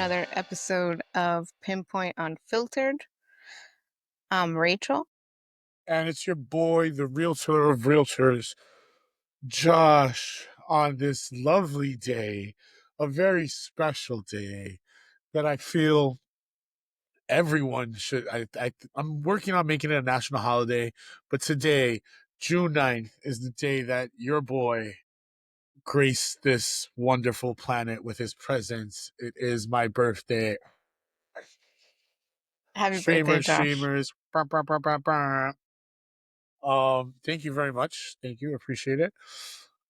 another episode of Pinpointe Unfiltered. I'm Rachel. And it's your boy, the realtor of realtors, Josh, on this lovely day, a very special day that I feel everyone should. I'm working on making it a national holiday, but today, June 9th, is the day that your boy graced this wonderful planet with his presence. It is my birthday. Happy birthday, Streamers, Josh. streamers. Bah, bah, bah, bah, bah. Thank you very much. Thank you. Appreciate it.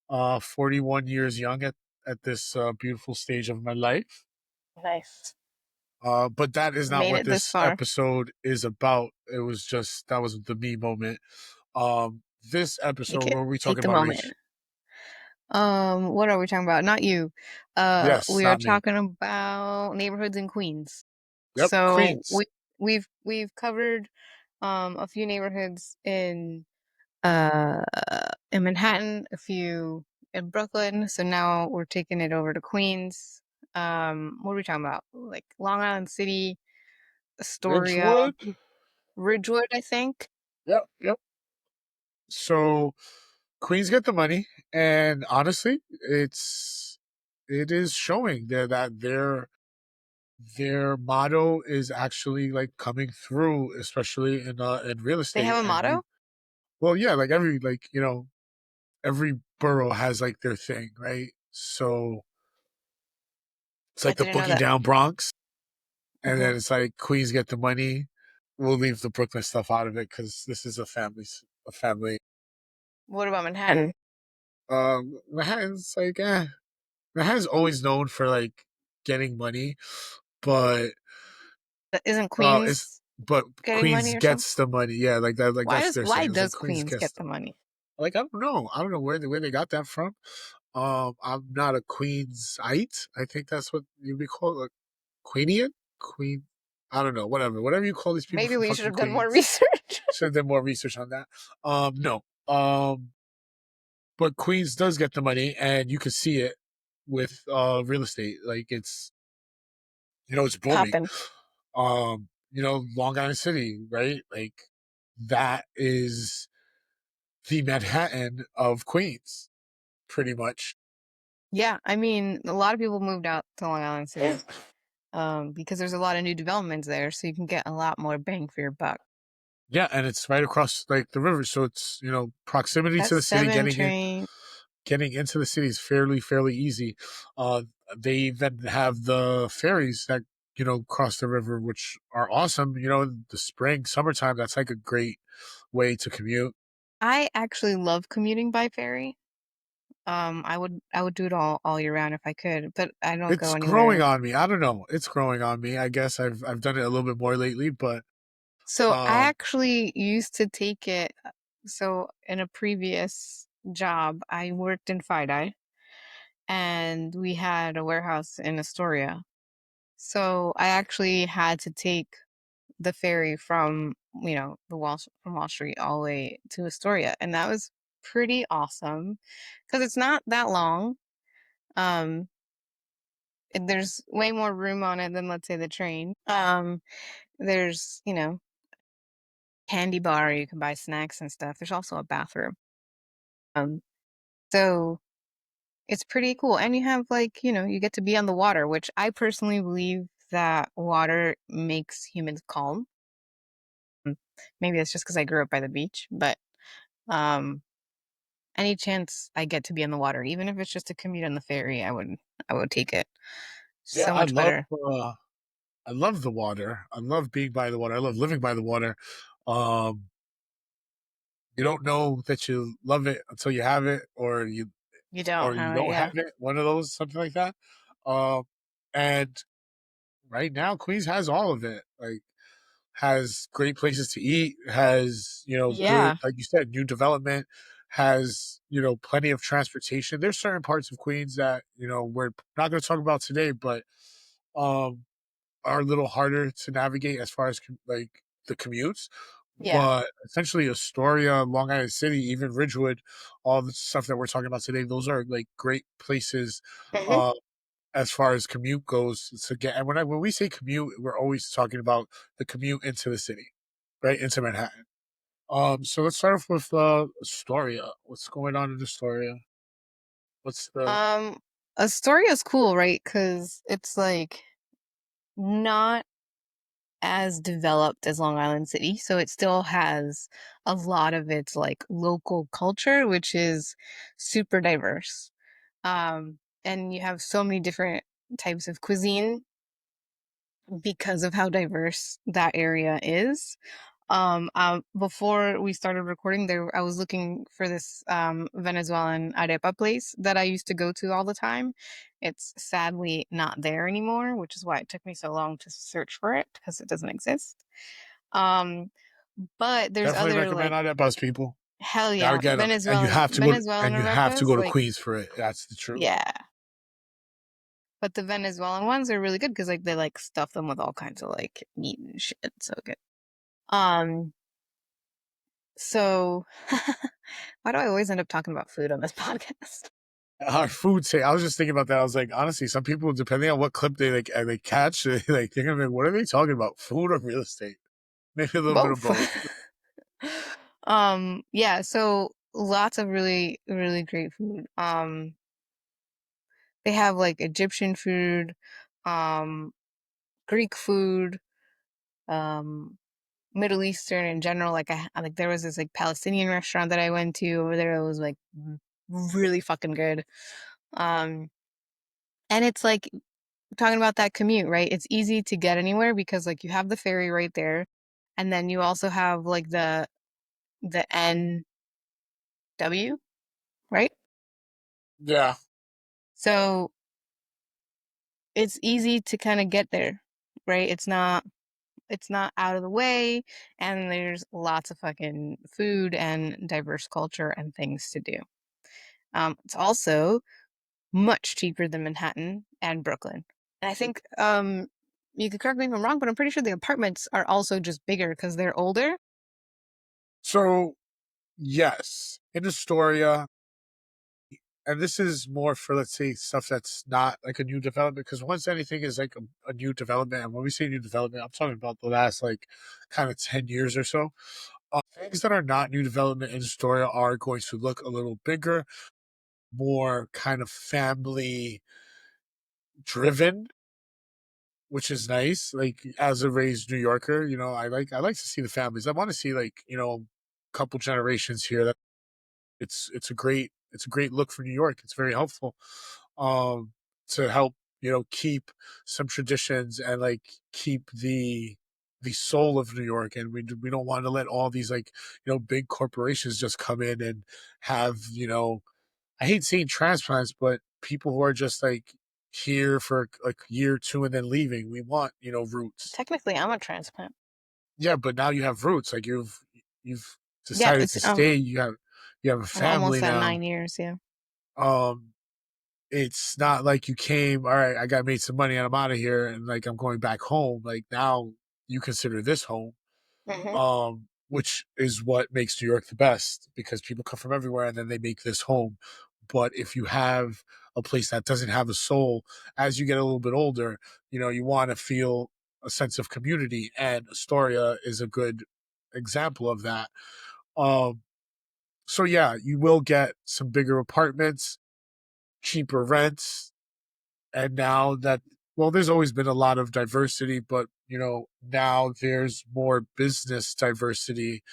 41 years young at this beautiful stage of my life. Nice. But that is not Made what it this this far. episode is about. It was just, that was the me moment. This Take episode, it. what were we Take talking the about, moment. Reach? What are we talking about? Not you. Yes, We are not me. talking about neighborhoods in Queens. Yep, So Queens. we've covered a few neighborhoods uh in Manhattan, a few in Brooklyn. So now we're taking it over to Queens. What are we talking about? Like Long Island City, Astoria, Ridgewood. Ridgewood, I think. Yep, yep. So Queens get the money, and honestly, it is showing there that their motto is actually like coming through, especially in real They estate. have a And motto? well, yeah, like every borough has like their thing, right? So it's I like the didn't know boogie that. down Bronx, and Hmm. then it's like Queens get the money. We'll leave the Brooklyn stuff out of it because this is a family. What about Manhattan? Manhattan's like, Manhattan's always known for like getting money, but Isn't it's Queens but getting money Queens or something? gets the money. Yeah, like that. Like that's their Why saying. It's like does Queens Queens gets get the the money? like. I don't know. I don't know where they got that from. I'm not a Queensite. I think that's what you would call it, a Queenian. Queen. I don't know. Whatever you call these people Maybe from we should fucking have done more Queens. research. Should have done more research on that. No. But Queens does get the money, and you can see it with real estate. Like it's booming. Poppin'. Long Island City, right? Like that is the Manhattan of Queens, pretty much. Yeah, I mean, a lot of people moved out to Long Island City because there's a lot of new developments there, so you can get a lot more bang for your buck. Yeah, and it's right across like the river, so it's proximity That to the city. seven train. Getting into the city is fairly easy. They even have the ferries that cross the river, which are awesome. The spring, summertime, that's like a great way to commute. I actually love commuting by ferry. I would do it all year round if I could, but I don't go It's growing anywhere. on me. I don't know. It's growing on me. I guess I've done it a little bit more lately, but So I um, actually used to take it. So in a previous job, I worked in FiDi, and we had a warehouse in Astoria. So I actually had to take the ferry from, from Wall Street all the way to Astoria, and that was pretty awesome because it's not that long. Um, there's way more room on it than, let's say, the train. There's, candy bar, you can buy snacks and stuff. There's also a bathroom. Um, so it's pretty cool. And you have, like, you get to be on the water, which I personally believe that water makes humans calm. Mm, Maybe that's just because I grew up by the beach, but um any chance I get to be on the water, even if it's just a commute on the ferry, I would take it. yeah, So much better. I love the water. I love being by the water. I love living by the water. Um, you don't know that you love it until you have it, You don't or you have it, don't yeah. have it. One of those, something like that. Um, and right now, Queens has all of it. Like has great places to eat, has, good, Yeah. like you said, new development, has, plenty of transportation. There's certain parts of Queens that, we're not going to talk about today, but um, are a little harder to navigate as far as like the commutes. Yeah. But essentially, Astoria, Long Island City, even Ridgewood, all the stuff that we're talking about today, those are like great places Hmm. uh, as far as commute goes to get. And when we say commute, we're always talking about the commute into the city, right, into Manhattan. So let's start off with Astoria. What's going on in Astoria? What's the Um, Astoria's cool, right? Because it's like not as developed as Long Island City, so it still has a lot of its like local culture, which is super diverse. And you have so many different types of cuisine because of how diverse that area is. Before we started recording there, I was looking for this Venezuelan arepa place that I used to go to all the time. It's sadly not there anymore, which is why it took me so long to search for it because it doesn't exist. Um, but there's definitely other recommend like that bus people. hell Gotta yeah, get them, and you have to go to Venezuelan and you have to arepas go to like Queens for it. That's the truth. yeah. But the Venezuelan ones are really good because like they like stuff them with all kinds of like meat and shit. So good. Um, so why do I always end up talking about food on this podcast? Our food say. I was just thinking about that. I was like, honestly, some people, depending on what clip they catch, like they're gonna be like, what are they talking about? Food or real estate? Maybe a little bit of Both. both. Yeah, so lots of really, really great food. They have like Egyptian food, um, Greek food, um, Middle Eastern in general. Like there was this like Palestinian restaurant that I went to over there. It was like really fucking good. Um, and it's like talking about that commute, right? It's easy to get anywhere because like you have the ferry right there, and then you also have like the NW, right? Yeah. So it's easy to kind of get there, right? It's not out of the way, and there's lots of fucking food and diverse culture and things to do. It's also much cheaper than Manhattan and Brooklyn. And I think you could correct me if I'm wrong, but I'm pretty sure the apartments are also just bigger because they're older. So yes, in Astoria, and this is more for, let's say, stuff that's not like a new development, because once anything is like a new development, and when we say new development, I'm talking about the last like kind of 10 years or so. Things that are not new development in Astoria are going to look a little bigger, more kind of family driven, which is nice. Like as a raised New Yorker, I like to see the families. I want to see, like, couple generations here. That it's a great look for New York. It's very helpful, um, to help keep some traditions and like keep the soul of New York. And we don't want to let all these, like, big corporations just come in and have, I hate saying transplants, but people who are just like here for like a year or two and then leaving. We want, roots. Technically, I'm a transplant. Yeah, but now you have roots. Like you've Yeah, decided it's to stay. You have a I'm family almost at now. 9 years. Yeah. Um, it's not like you came, all right, I got made some money and I'm out of here and like I'm going back home. Like now you consider this home. Hmm. Which is what makes New York the best, because people come from everywhere and then they make this home. But if you have a place that doesn't have a soul, as you get a little bit older, you want to feel a sense of community, and Astoria is a good example of that. Um, so yeah, you will get some bigger apartments, cheaper rents, and now that, well, there's always been a lot of diversity, but now there's more business diversity,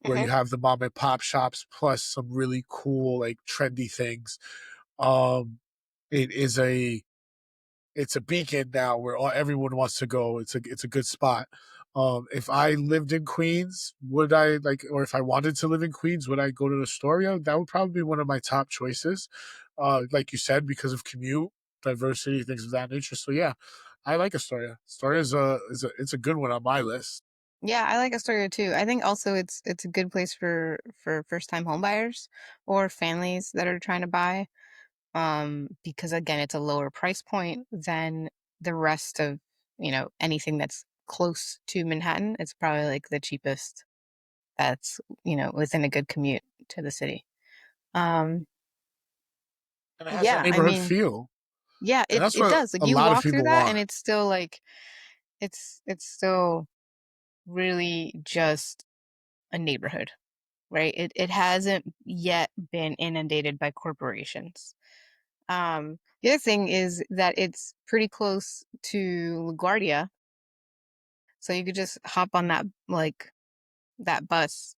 where Hmm. you have the mom and pop shops plus some really cool, like, trendy things. um it is it's a beacon now where everyone wants to go. It's a good spot. If I lived in Queens, would I like, or if I wanted to live in Queens, would I go to Astoria? That would probably be one of my top choices. Like you said, because of commute, diversity, things of that nature. So yeah, I like Astoria. Astoria it's a good one on my list. Yeah, I like Astoria too. I think also it's a good place for first time home buyers or families that are trying to buy. Because again, it's a lower price point than the rest of, anything that's close to Manhattan. It's probably like the cheapest that's, within a good commute to the city. Um, And it has that yeah, I neighborhood mean, feel. Yeah, And that's it what does. Like a you lot of walk through people that and want. it's still like it's still really just a neighborhood, right? It hasn't yet been inundated by corporations. The other thing is that it's pretty close to LaGuardia, so you could just hop on that like that bus,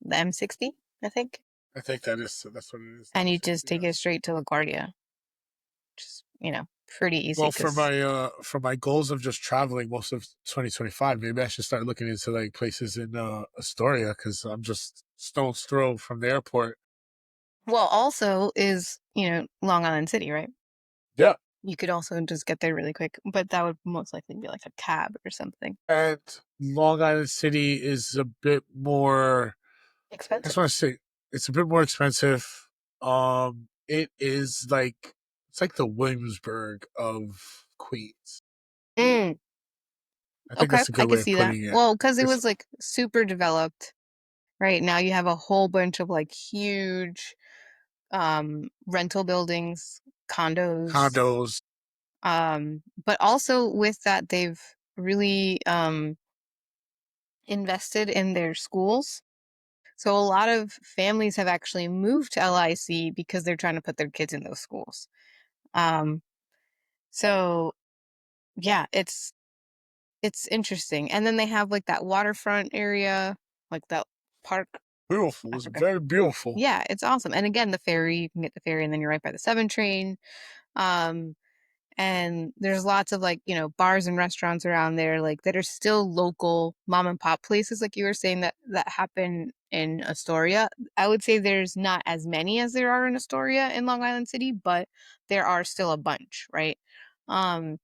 the M60, I think, I think that's what it is. The and you just M60, take it yes. straight to LaGuardia, which is, pretty easy Well, because for my goals of just traveling most of 2025, maybe I should start looking into like places in Astoria because I'm just stone's throw from the airport. well, also is, Long Island City, right? Yeah, You could also just get there really quick, but that would most likely be like a cab or something. and Long Island City is a bit more. I just Expensive. want to say it's a bit more expensive. It is like it's like the Williamsburg of Queens. Mm, I think okay, that's a I good could way of see that. putting it. Well, because it It's was like super developed, right? Now you have a whole bunch of like huge rental buildings, condos. condos. But also with that, they've really invested in their schools. So a lot of families have actually moved to LIC because they're trying to put their kids in those schools. Um, so yeah, it's interesting. And then they have like that waterfront area, like that park. Beautiful. I It's forgot. very beautiful. Yeah, it's awesome. And again, the ferry, you can get the ferry and then you're right by the 7 train. Um, and there's lots of like, bars and restaurants around there like that are still local mom and pop places like you were saying that happen in Astoria. I would say there's not as many as there are in Astoria in Long Island City, but there are still a bunch, right? Um,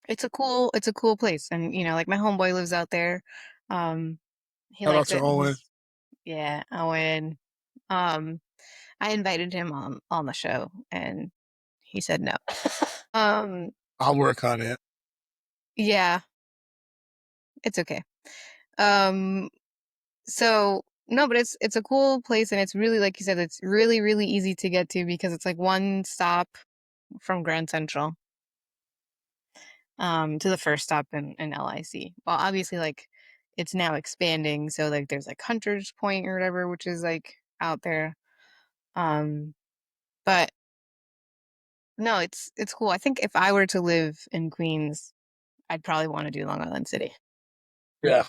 it's a cool place and like my homeboy lives out there. Um, he Shout out likes to it. Owen. Yeah, Owen. Um, I invited him on the show and he said no. Um, I'll work on it. yeah, it's okay. Um, so no, but it's a cool place and it's really like you said, it's really, really easy to get to because it's like one stop from Grand Central, to the first stop in LIC. Well, obviously like it's now expanding, so like there's like Hunter's Point or whatever, which is like out there. Um, but no, it's cool. I think if I were to live in Queens, I'd probably want to do Long Island City. Yeah,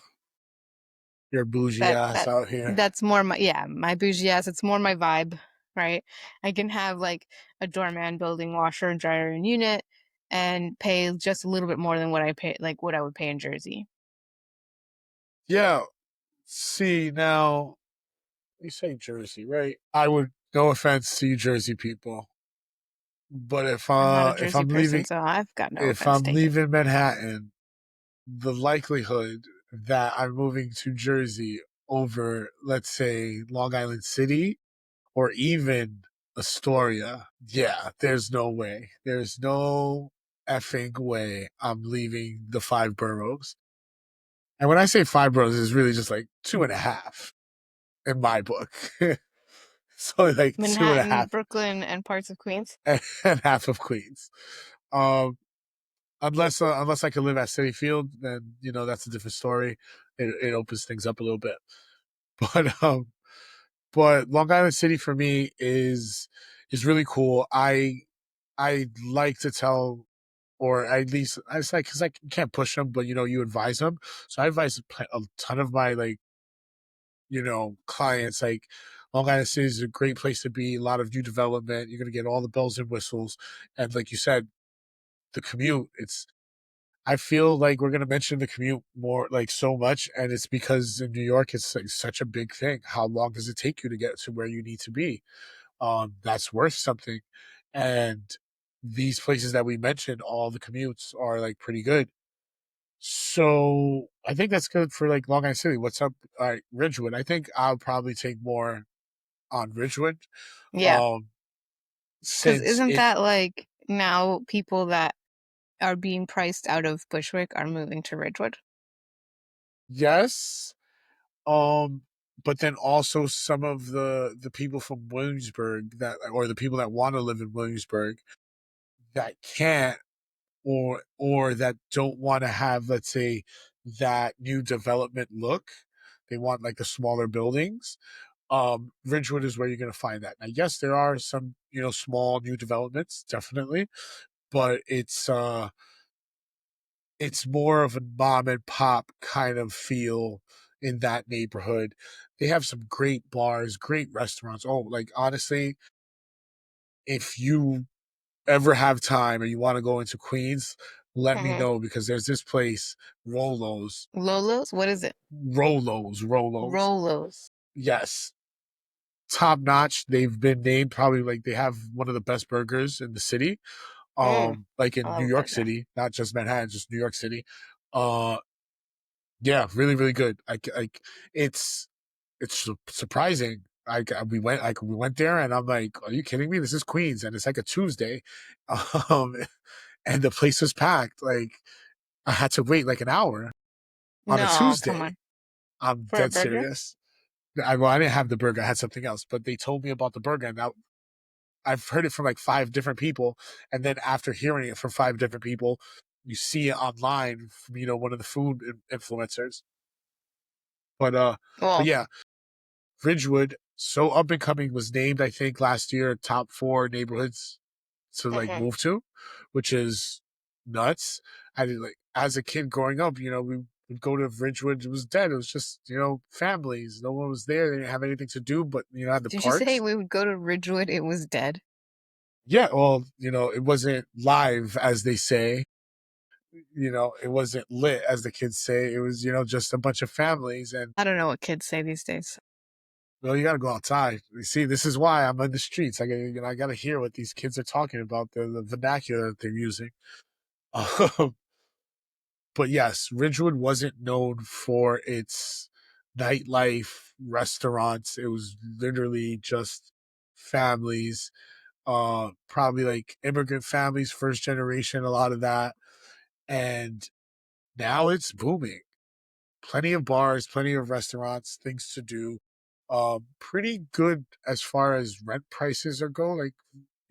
your bougie That ass that out here. that's more my bougie ass. It's more my vibe, right? I can have like a doorman building washer and dryer and unit and pay just a little bit more than what I would pay in Jersey. Yeah. See now, you say Jersey, right? I would. No offense to you, Jersey people, but I'm not a Jersey person, so I've got no if offense I'm taken. leaving Manhattan, the likelihood that I'm moving to Jersey over, let's say, Long Island City or even Astoria, yeah, there's no way. There's no effing way I'm leaving the five boroughs. And when I say five boroughs, it's really just like two and a half in my book. So like two and a Manhattan, half Brooklyn, and parts of Queens. and half of Queens. Um, unless I can live at City Field, then that's a different story. It opens things up a little bit. But Long Island City for me is really cool. I like to tell, or at least I say because I can't push them, but you advise them. So I advise a ton of my like clients like Long Island City is a great place to be. A lot of new development. You're gonna get all the bells and whistles, and like you said, the commute. I feel like we're gonna mention the commute more, like so much, and it's because in New York it's like such a big thing. How long does it take you to get to where you need to be? That's worth something, and these places that we mentioned, all the commutes are like pretty good. So I think that's good for like Long Island City. What's up, Ridgewood? I think I'll probably take more on Ridgewood, Yeah, um, because since isn't it that like now people that are being priced out of Bushwick are moving to Ridgewood? yes. Um, but then also some of the people from Williamsburg or the people that want to live in Williamsburg, that can't or that don't want to have, let's say, that new development look. They want like the smaller buildings. Ridgewood is where you're going to find that. Now, yes, there are some, small new developments, definitely, but it's more of a mom and pop kind of feel in that neighborhood. They have some great bars, great restaurants. Oh, like honestly, if you ever have time or you want to go into Queens, let me Hmm. know because there's this place, Rolos, Lolos? What is it? Rolos. Rolos. Yes, top notch. They've been named probably like they have one of the best burgers in the city. Mm, Like I in New love a York burger. City, not just Manhattan, just New York City. Uh, yeah, really, really good. Like it's surprising. We went there, and I'm like, "Are you kidding me? This is Queens, and it's like a Tuesday, um, and the place was packed. Like I had to wait like an hour on a No, come Tuesday. on. I'm For a dead burger? serious. I didn't have the burger. I had something else, but they told me about the burger, and I've heard it from like five different people, and then after hearing it from five different people, you see it online from one of the food influencers. But uh, but Well, yeah, Ridgewood, so up and coming, was named I think last year top four neighborhoods to like mhm. move to, which is nuts. I did like as a kid growing up, we would go to Ridgewood. It was dead. It was just families. No one was there. They didn't have anything to do, but had the Did you say parks. we would go to Ridgewood? It was dead. Yeah, well, it wasn't live as they say. It wasn't lit as the kids say. It was just a bunch of families, and I don't know what kids say these days. well, you got to go outside. You see, this is why I'm in the streets. I got to hear what these kids are talking about, the vernacular that they're using. Um, but yes, Ridgewood wasn't known for its nightlife, restaurants. It was literally just families, probably like immigrant families, first generation, a lot of that. And now it's booming. Plenty of bars, plenty of restaurants, things to do. Pretty good as far as rent prices are go. Like,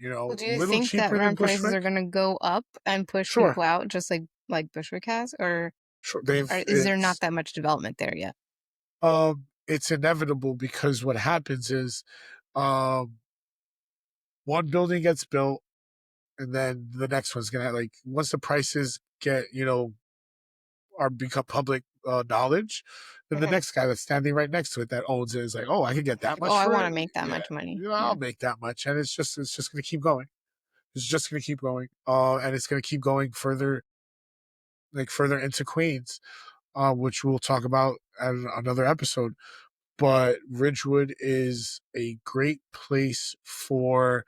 Well, do a you little think that cheaper than rent prices are Bushwick. going to go up and push Sure, people out just like Bushwick has, sure. or is there not that much development there yet? It's inevitable because what happens is, um, one building gets built, and then the next one's gonna like once the prices get are become public knowledge, then the Mhm. next guy that's standing right next to it that owns it is like, oh, I could get that Oh, much I for want it. to make that Yeah, much money. I'll Yeah. make that much, and it's just gonna keep going. It's just gonna keep going, and it's gonna keep going further, like further into Queens, which we'll talk about at another episode. But Ridgewood is a great place for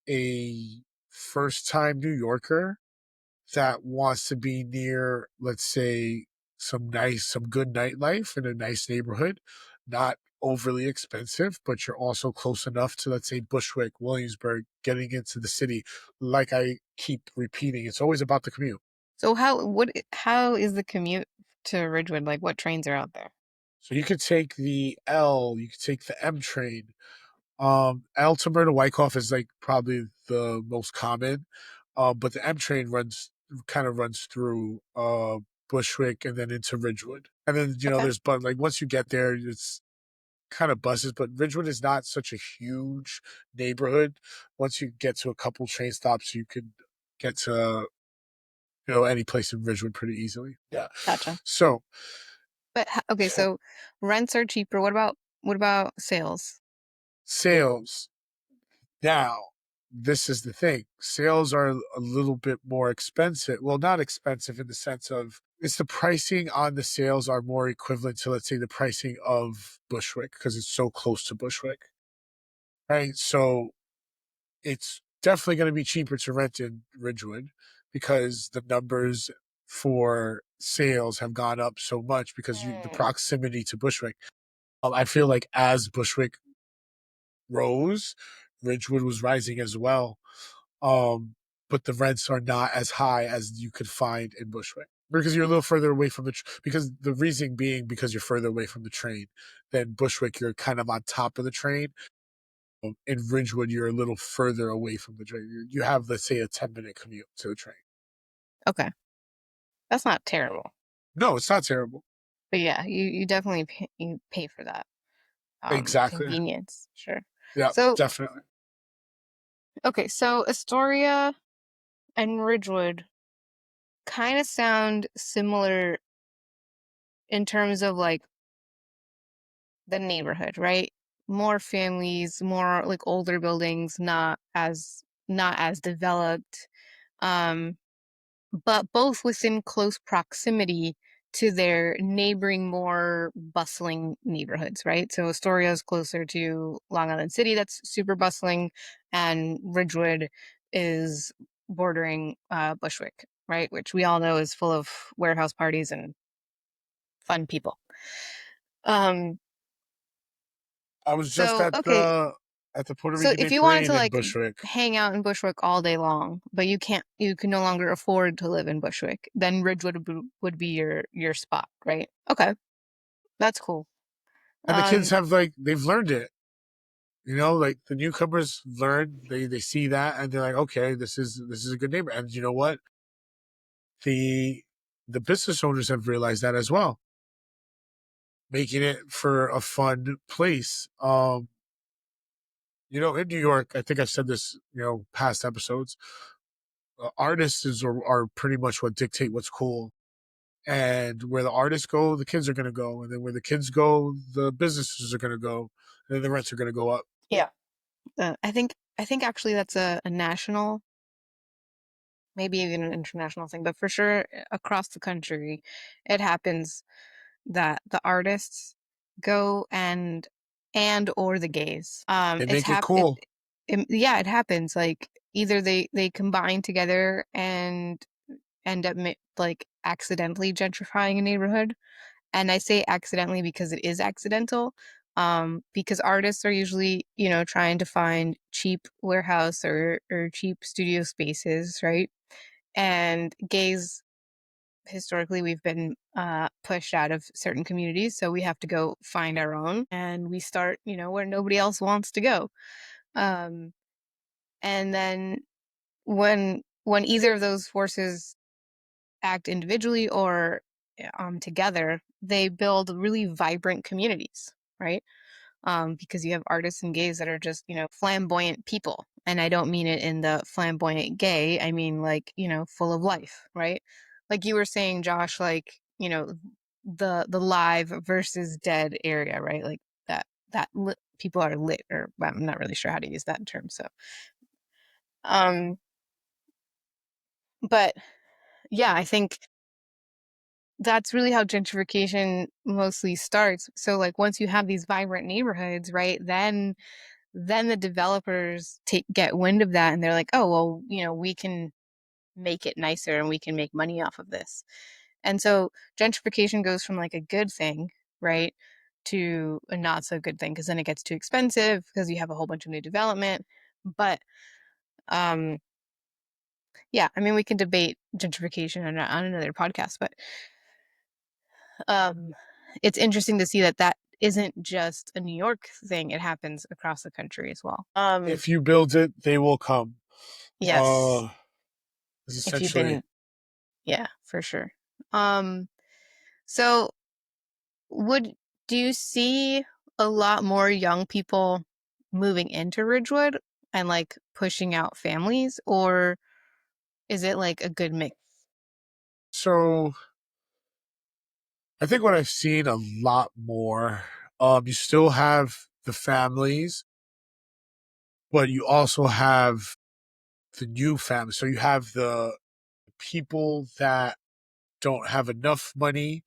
a first time New Yorker that wants to be near, let's say, some good nightlife in a nice neighborhood, not overly expensive, but you're also close enough to, let's say, Bushwick, Williamsburg, getting into the city. Like I keep repeating, it's always about the commute. So how is the commute to Ridgewood? Like what trains are out there? So you could take the L, you could take the M train. L to Myrtle Wyckoff is like probably the most common. But the M train runs through Bushwick and then into Ridgewood. And then, Okay. there's but like once you get there, it's kind of buses, but Ridgewood is not such a huge neighborhood. Once you get to a couple train stops, you could get to any place in Ridgewood pretty easily. Yeah. Gotcha. So But okay, so rents are cheaper. What about sales? sales. Now, this is the thing. Sales are a little bit more expensive. Well, not expensive in the sense of it's the pricing on the sales are more equivalent to, let's say, the pricing of Bushwick because it's so close to Bushwick, right? So it's definitely going to be cheaper to rent in Ridgewood because the numbers for sales have gone up so much because the Mm. proximity to Bushwick. I feel like as Bushwick rose, Ridgewood was rising as well. Um, but the rents are not as high as you could find in Bushwick because you're a little further away from because the reason being because you're further away from the train than Bushwick. You're kind of on top of the train. In Ridgewood, you're a little further away from the train. You have, let's say, a 10-minute commute to the train. Okay. That's not terrible. No, it's not terrible. But yeah, you definitely you pay for that Exactly. convenience. Sure. Yeah, So, definitely. okay, so Astoria and Ridgewood kind of sound similar in terms of like the neighborhood, right? More families, more like older buildings, not as developed. Um, but both within close proximity to their neighboring, more bustling neighborhoods, right? So Astoria is closer to Long Island City, that's super bustling, and Ridgewood is bordering Bushwick, right? Which we all know is full of warehouse parties and fun people. Um, I was just so okay, at the Puerto so Rican Day if you wanted Parade to in like Bushwick. hang out in Bushwick all day long, but you can no longer afford to live in Bushwick, then Ridgewood would be your spot, right? Okay, that's cool. And the kids Um, have like they've learned it. You know, like the newcomers learn, they see that and they're like, okay, this is a good neighbor. And you know what? The the business owners have realized that as well, making it for a fun place. In New York, I think I've said this, past episodes, artists are pretty much what dictate what's cool. And where the artists go, the kids are going to go. And then where the kids go, the businesses are going to go. And then the rents are going to go up. yeah. I think actually that's a national, maybe even an international thing, but for sure across the country, it happens that the artists go and or the gays. They make it cool. Yeah, it happens. Like either they combine together and end up like accidentally gentrifying a neighborhood. And I say accidentally because it is accidental. Because artists are usually, trying to find cheap warehouse or cheap studio spaces, right? And gays, historically, we've been pushed out of certain communities, so we have to go find our own, and we start, where nobody else wants to go. Um, and then when either of those forces act individually or together, they build really vibrant communities, right? Because you have artists and gays that are just, flamboyant people. And I don't mean it in the flamboyant gay, I mean like, full of life, right? Like you were saying, Josh, like, the live versus dead area, right? Like people are lit, or well, I'm not really sure how to use that term. So, um, but yeah, I think that's really how gentrification mostly starts. So like once you have these vibrant neighborhoods, right, then the developers get wind of that and they're like, oh, well, we can make it nicer and we can make money off of this. And so gentrification goes from like a good thing, right, to a not so good thing because then it gets too expensive because you have a whole bunch of new development. But um yeah, I mean we can debate gentrification on another podcast, but um it's interesting to see that isn't just a New York thing, it happens across the country as well. If you build it, they will come. Yes, Uh, is if you've essentially. been, yeah, for sure. Um, so would do you see a lot more young people moving into Ridgewood and like pushing out families, or is it like a good mix? So I think what I've seen a lot more, you still have the families, but you also have the new families. So you have the people that don't have enough money,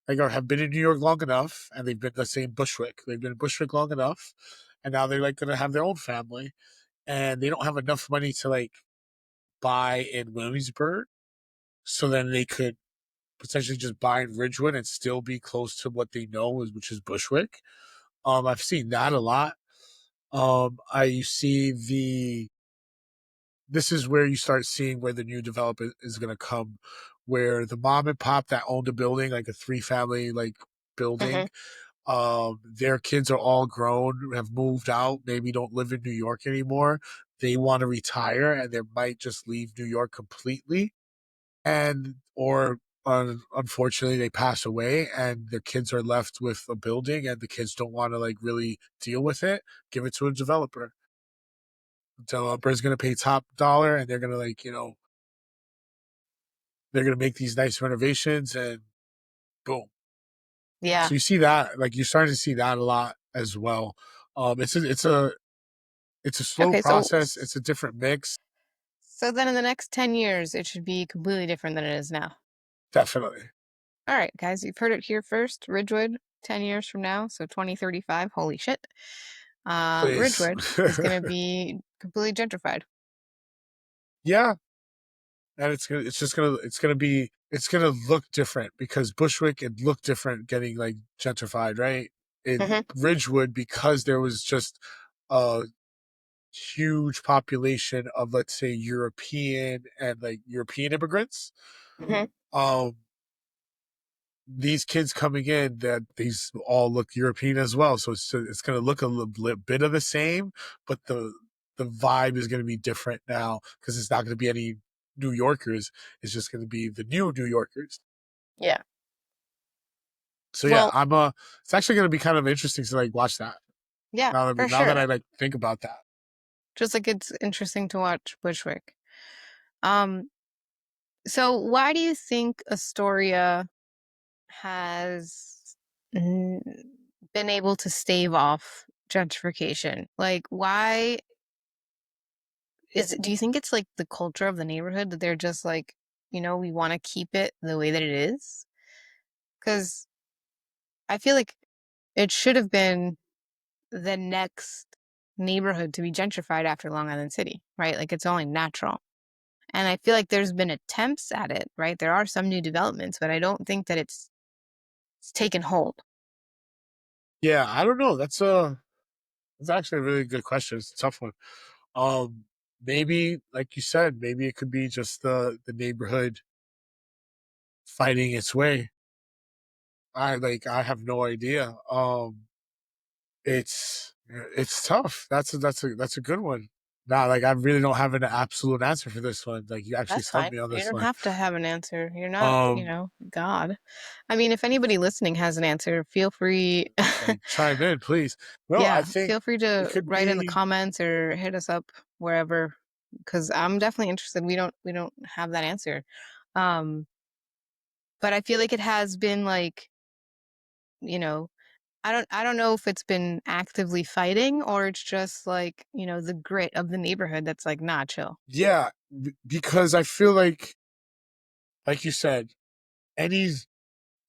like or have been in New York long enough, and they've been, let's say, in Bushwick. They've been in Bushwick long enough, and now they're like going to have their own family, and they don't have enough money to like buy in Williamsburg, so then they could potentially just buy in Ridgewood and still be close to what they know, which is Bushwick. I've seen that a lot. I see the this is where you start seeing where the new development is going to come, where the mom and pop that owned a building, like a three family like building, Hmm. Their kids are all grown, have moved out, maybe don't live in New York anymore. They want to retire and they might just leave New York completely. And, or unfortunately, they pass away and the kids are left with a building and the kids don't want to like really deal with it. Give it to a developer. The developer is going to pay top dollar and they're going to like, they're going to make these nice renovations and boom. Yeah. So you see that, like you're starting to see that a lot as well. It's a slow Okay, so process. It's a different mix. so then in the next 10 years it should be completely different than it is now. Definitely. All right, guys, you've heard it here first. Ridgewood 10 years from now, so 2035, holy shit. Please. Ridgewood is going to be completely gentrified. Yeah. And it's gonna look different because Bushwick it looked different getting like gentrified, right? In Hmm. Ridgewood, because there was just a huge population of, let's say, European and like European immigrants. Hmm. Um, these kids coming in, that these all look European as well. So it's going to look a little bit of the same, but the vibe is going to be different now because it's not going to be any New Yorkers. It's just going to be the new New Yorkers. Yeah. So yeah, Well, it's actually going to be kind of interesting to like watch that yeah, for now that sure. I like think about that. Just like it's interesting to watch Bushwick. Um, so why do you think Astoria has mm, been able to stave off gentrification? Like, why do you think it's like the culture of the neighborhood that they're just like, we want to keep it the way that it is? Because I feel like it should have been the next neighborhood to be gentrified after Long Island City, right? Like it's only natural. And I feel like there's been attempts at it, right? There are some new developments, but I don't think that it's taken hold. Yeah, I don't know. That's actually a really good question. It's a tough one. Um, maybe like you said, maybe it could be just the neighborhood fighting its way. I have no idea. It's tough. That's a good one. Nah, like I really don't have an absolute answer for this one. Like you actually That's stumped fine. me on You this don't one. have to have an answer. You're not, Um, God. I mean, if anybody listening has an answer, feel free. like chime in, please. No, I Yeah, think feel free it to could write in the be. comments or hit us up wherever, because I'm definitely interested. We don't have that answer. Um, but I feel like it has been like, you know, I don't know if it's been actively fighting or it's just like, the grit of the neighborhood that's like, nah, chill. Yeah, because I feel like you said, any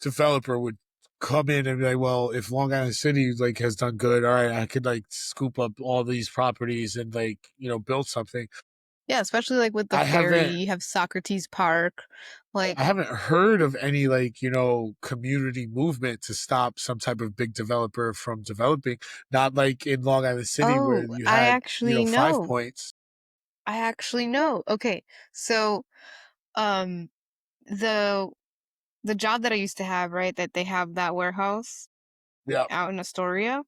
developer would come in and be like, well, if Long Island City like has done good, all right, I could like scoop up all these properties and like build something. Yeah, especially like with the I ferry, haven't you have Socrates Park. I Like, haven't heard of any like community movement to stop some type of big developer from developing. Not like in Long Island City where oh, you I had actually Five know. Points. I actually know. Okay. So, um, the the job that I used to have, right, that they have that warehouse Yeah, out in Astoria,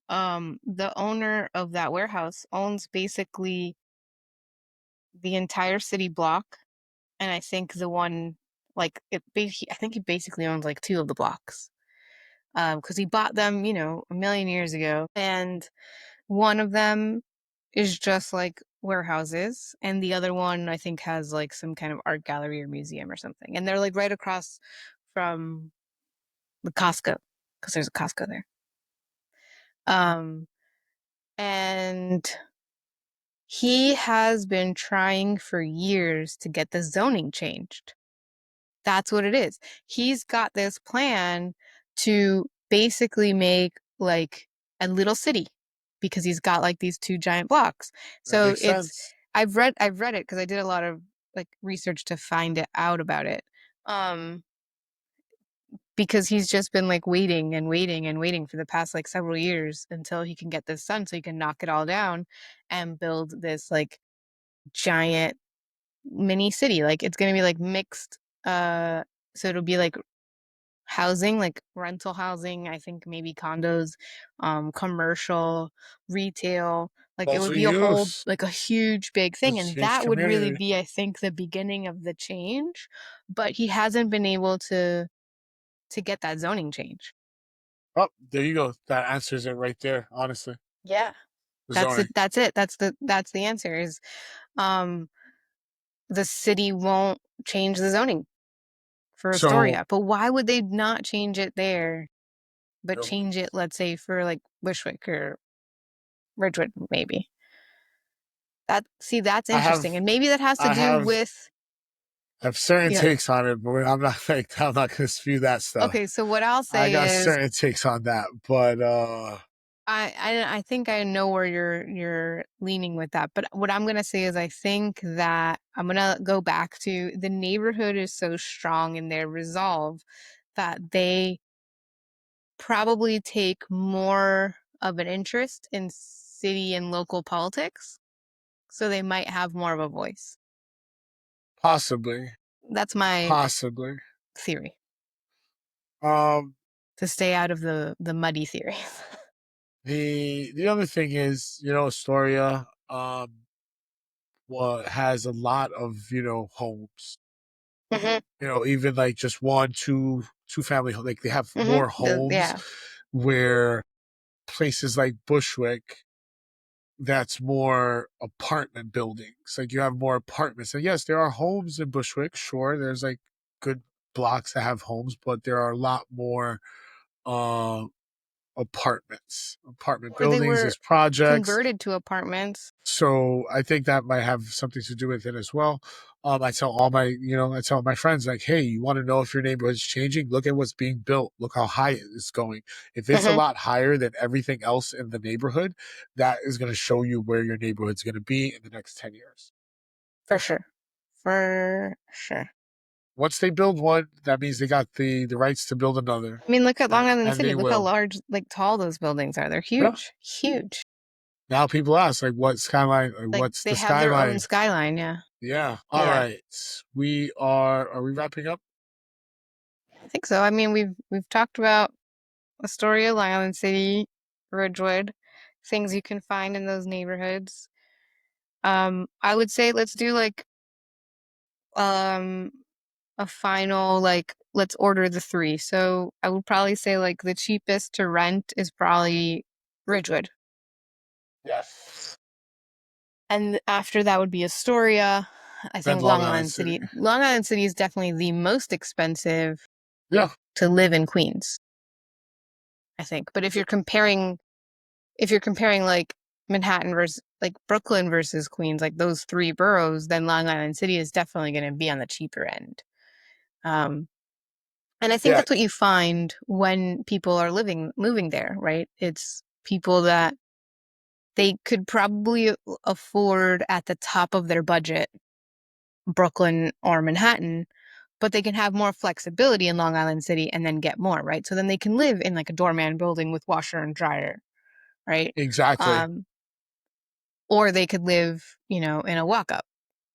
the owner of that warehouse owns basically the entire city block, and I think the one like I think he basically owns like two of the blocks. Because he bought them, a million years ago, and one of them is just like warehouses, and the other one I think has like some kind of art gallery or museum or something, and they're like right across from the Costco because there's a Costco there. Um, and he has been trying for years to get the zoning changed. That's what it is. He's got this plan to basically make like a little city because he's got like these two giant blocks. that So makes sense. I've read it because I did a lot of like research to find it out about it. Um, because he's just been like waiting and waiting and waiting for the past like several years until he can get this done so he can knock it all down and build this like giant mini city. Like it's gonna be like mixed so it'll be like housing, like rental housing, I think maybe condos, commercial, retail, like it would Mostly be a whole use. like a huge big thing, It's a and huge that would really community. be, I think, the beginning of the change, but he hasn't been able to get that zoning change. Oh, there you go. That answers it right there, honestly. Yeah. That's Zoning. it. That's it. That's the answer is um the city won't change the zoning for So, Astoria. But why would they not change it there, but change it, buildings. let's say, for like Bushwick or Ridgewood, maybe? That's I interesting. have, And maybe that has to I do have, with, I have certain yeah. takes on it, but I'm not like, I'm not gonna spew that stuff. Okay, so what I'll I say got is certain takes on that, but I think I know where you're leaning with that. But what I'm gonna say is I think that I'm gonna go back to the neighborhood is so strong in their resolve that they probably take more of an interest in city and local politics, so they might have more of a voice. possibly, That's my possibly. theory, Um, to stay out of the muddy theory. the other thing is, Astoria, has a lot of homes. Hmm. Even like just one, two family, like they have Hmm. more homes Yeah. where places like Bushwick, that's more apartment buildings. Like you have more apartments. And yes, there are homes in Bushwick. Sure, there's like good blocks that have homes, but there are a lot more uh, apartments, apartment Or they buildings. were There's projects. converted to apartments. So I think that might have something to do with it as well. I tell my friends like, hey, you want to know if your neighborhood's changing? Look at what's being built. Look how high it's going. If it's a Hmm. lot higher than everything else in the neighborhood, that is going to show you where your neighborhood's going to be in the next 10 years. For sure. For sure. Once they build one, that means they got the rights to build another, I mean, look at Long Island and City. they Look how will. large, like tall those buildings are. They're Yeah. huge, huge. Now people ask like, what skyline? Like, Like what's they the have their own skyline? skyline. Yeah. Yeah. All Yeah. right. We are. Are we wrapping up? I think so. I mean, we've talked about Astoria, Long Island City, Ridgewood, things you can find in those neighborhoods. I would say let's do like um a final like let's order the three. So I would probably say like the cheapest to rent is probably Ridgewood. Yes. And after that would be Astoria. I Then think Long Long Island Island City. City. Long Island City is definitely the most expensive Yeah. to live in Queens, I think. But if you're comparing like Manhattan versus like Brooklyn versus Queens, like those three boroughs, then Long Island City is definitely going to be on the cheaper end. Um, and I think Yeah. that's what you find when people are moving there, right? It's people that they could probably afford at the top of their budget, Brooklyn or Manhattan, but they can have more flexibility in Long Island City and then get more, right? So then they can live in like a doorman building with washer and dryer, right? Exactly. Um, or they could live, in a walk up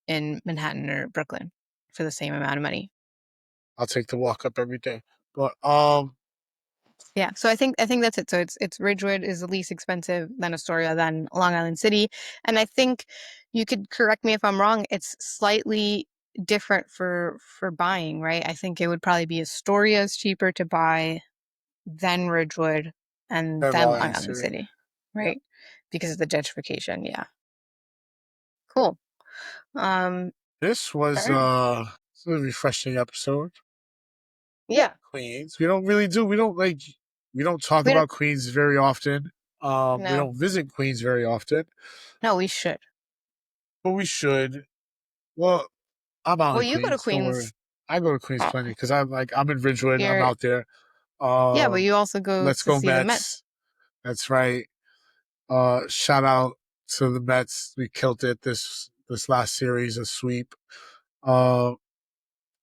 in Manhattan or Brooklyn for the same amount of money. I'll take the walk up every day. But Yeah, so I think that's it. So it's Ridgewood is the least expensive, then Astoria, then Long Island City, and I think you could correct me if I'm wrong. It's slightly different for buying, right? I think it would probably be Astoria is cheaper to buy, then Ridgewood, and then then Long Long Island Island City. City, Yeah. right? Because of the gentrification. Yeah, cool. Um, This all was right. a refreshing episode. Yeah, Queens. We don't talk we don't. about Queens very often. We No, don't visit Queens very often, no, we should. but we should. Well, I'm out Well, in you go to Queens. Don't worry. Queens. I go to Queens Oh, plenty because I'm in Ridgewood. I'm you're out there. yeah, but Um, you also go let's to go see the Mets. Mets. That's right. Shout out to the Mets. We killed it this last series, a sweep. Uh,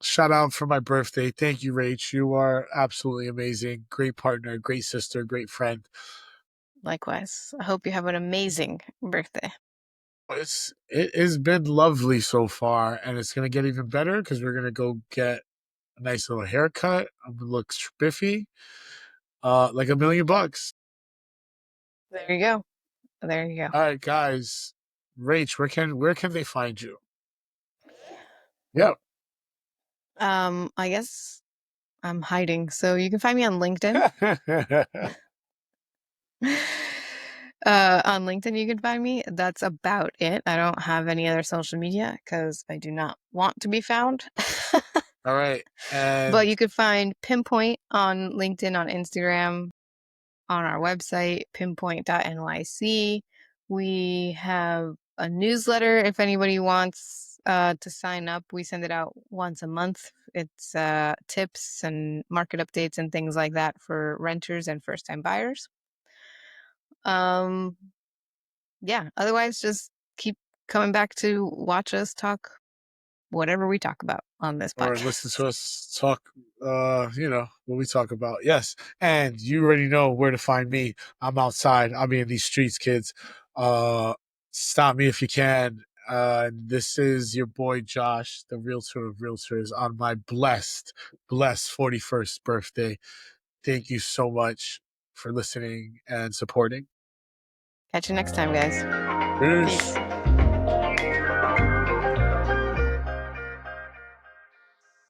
Shout out for my birthday. Thank you, Rach. You are absolutely amazing. Great partner, great sister, great friend. Likewise. I hope you have an amazing birthday. It has been lovely so far, and it's gonna get even better because we're gonna go get a nice little haircut. I'm gonna look spiffy, like $1 million. There you go. There you go. All right, guys. Rach, where can they find you? Yep. I guess I'm hiding. So you can find me on LinkedIn. On LinkedIn, you can find me. That's about it. I don't have any other social media because I do not want to be found. All right. But And you could find Pinpointe on LinkedIn, on Instagram, on our website, pinpointe.nyc. We have a newsletter if anybody wants to sign up. We send it out once a month. It's tips and market updates and things like that for renters and first-time buyers. Um, yeah, otherwise just keep coming back to watch us talk whatever we talk about on this or listen podcast. to us talk, what we talk about. Yes. And you already know where to find me. I'm outside. I'll be in these streets, kids. Uh, Stop me if you can. This is your boy Josh, the realtor of realtors, on my blessed 41st birthday. Thank you so much for listening and supporting. Catch you next time, guys. Peace. Peace.